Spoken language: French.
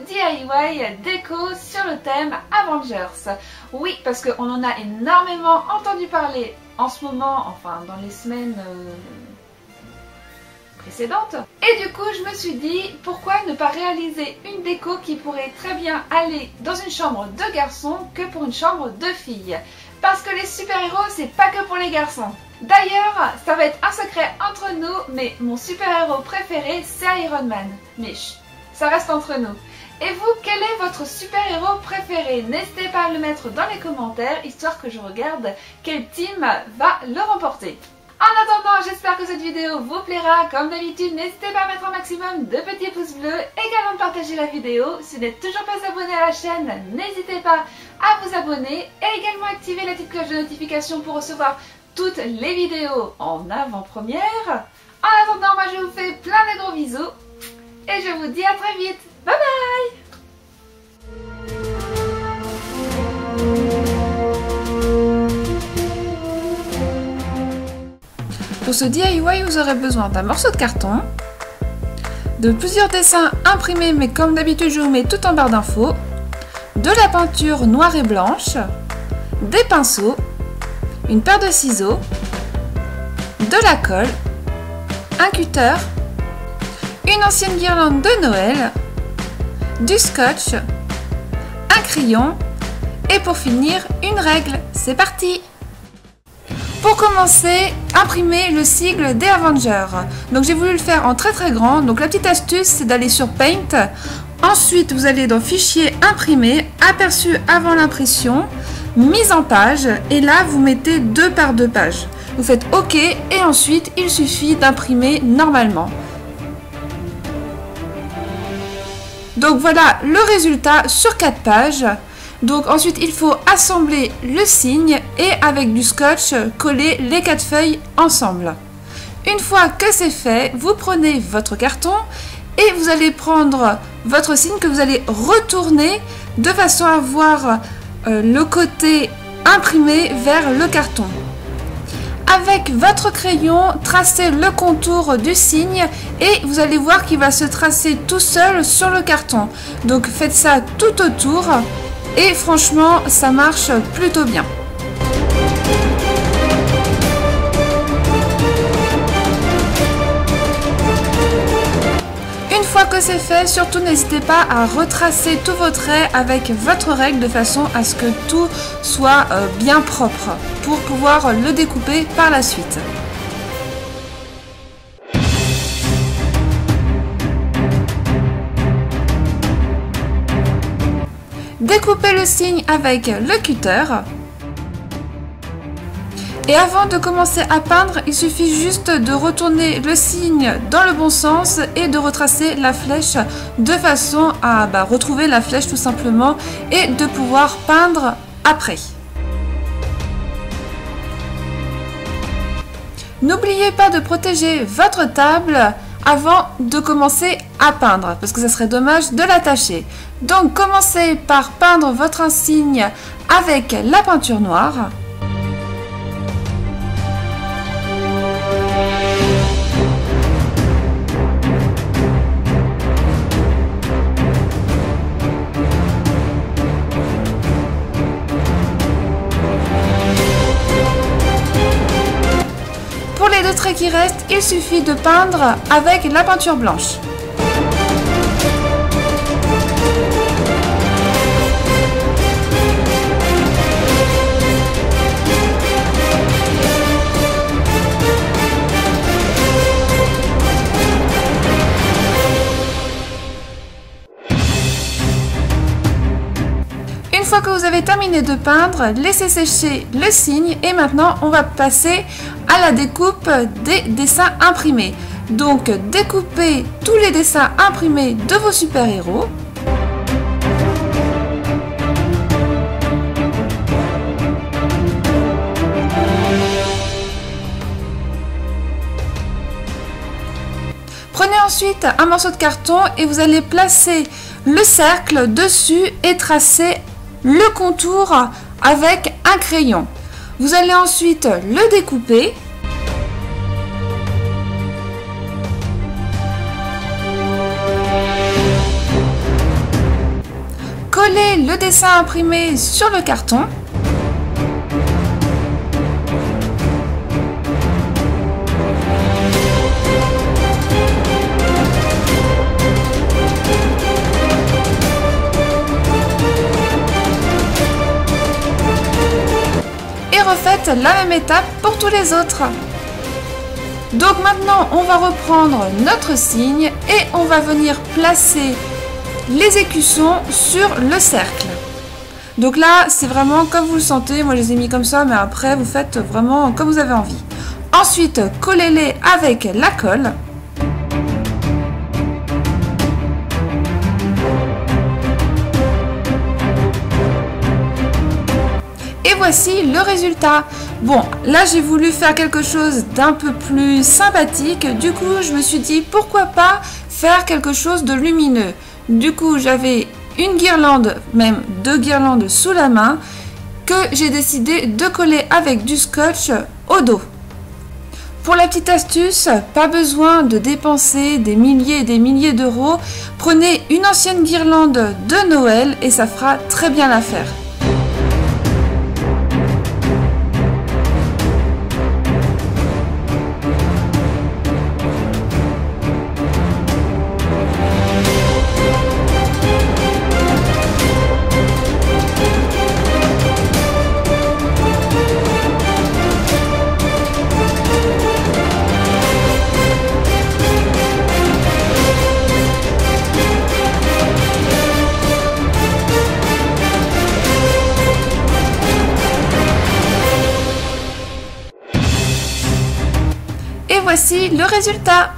DIY déco sur le thème Avengers. Oui, parce qu'on en a énormément entendu parler en ce moment, enfin dans les semaines précédentes. Et du coup, je me suis dit, pourquoi ne pas réaliser une déco qui pourrait très bien aller dans une chambre de garçon que pour une chambre de filles. Parce que les super-héros, c'est pas que pour les garçons. D'ailleurs, ça va être un secret entre nous, mais mon super-héros préféré, c'est Iron Man. Mais chut, ça reste entre nous. Et vous, quel est votre super-héros préféré? N'hésitez pas à le mettre dans les commentaires, histoire que je regarde quel team va le remporter. En attendant, j'espère que cette vidéo vous plaira. Comme d'habitude, n'hésitez pas à mettre un maximum de petits pouces bleus, également de partager la vidéo. Si vous n'êtes toujours pas abonné à la chaîne, n'hésitez pas à vous abonner et également activer la petite cloche de notification pour recevoir toutes les vidéos en avant-première. En attendant, moi je vous fais plein de gros bisous et je vous dis à très vite. Bye bye! Pour ce DIY, vous aurez besoin d'un morceau de carton, de plusieurs dessins imprimés, mais comme d'habitude je vous mets tout en barre d'infos, de la peinture noire et blanche, des pinceaux, une paire de ciseaux, de la colle, un cutter, une ancienne guirlande de Noël, du scotch, un crayon et pour finir une règle. C'est parti! Pour commencer, imprimer le sigle des Avengers. Donc j'ai voulu le faire en très grand. Donc la petite astuce, c'est d'aller sur Paint. Ensuite, vous allez dans Fichier, Imprimer, Aperçu avant l'impression, Mise en page. Et là, vous mettez 2 par 2 pages. Vous faites OK et ensuite, il suffit d'imprimer normalement. Donc voilà le résultat sur 4 pages. Donc ensuite il faut assembler le signe et avec du scotch coller les 4 feuilles ensemble. Une fois que c'est fait, vous prenez votre carton et vous allez prendre votre signe que vous allez retourner de façon à voir le côté imprimé vers le carton. Avec votre crayon, tracez le contour du signe et vous allez voir qu'il va se tracer tout seul sur le carton. Donc faites ça tout autour. Et franchement, ça marche plutôt bien. Une fois que c'est fait, surtout n'hésitez pas à retracer tous vos traits avec votre règle de façon à ce que tout soit bien propre pour pouvoir le découper par la suite. Découpez le signe avec le cutter. Et avant de commencer à peindre, il suffit juste de retourner le signe dans le bon sens et de retracer la flèche de façon à retrouver la flèche tout simplement et de pouvoir peindre après. N'oubliez pas de protéger votre table avant de commencer à peindre, parce que ça serait dommage de l'attacher. Donc commencez par peindre votre insigne avec la peinture noire. Pour les 2 traits qui restent, il suffit de peindre avec la peinture blanche. Une fois que vous avez terminé de peindre, laissez sécher le signe et maintenant on va passer à la découpe des dessins imprimés. Donc découpez tous les dessins imprimés de vos super-héros. Prenez ensuite un morceau de carton et vous allez placer le cercle dessus et tracer le contour avec un crayon. Vous allez ensuite le découper. coller le dessin imprimé sur le carton. Et refaites la même étape pour tous les autres. Donc maintenant on va reprendre notre signe et on va venir placer les écussons sur le cercle. Donc là c'est vraiment comme vous le sentez, moi je les ai mis comme ça, mais après vous faites vraiment comme vous avez envie. Ensuite collez-les avec la colle. Et voici le résultat. Bon, là j'ai voulu faire quelque chose d'un peu plus sympathique. Du coup, je me suis dit pourquoi pas faire quelque chose de lumineux. Du coup, j'avais une guirlande, même 2 guirlandes sous la main, que j'ai décidé de coller avec du scotch au dos. Pour la petite astuce, pas besoin de dépenser des milliers et des milliers d'euros. Prenez une ancienne guirlande de Noël et ça fera très bien l'affaire. Et voici le résultat.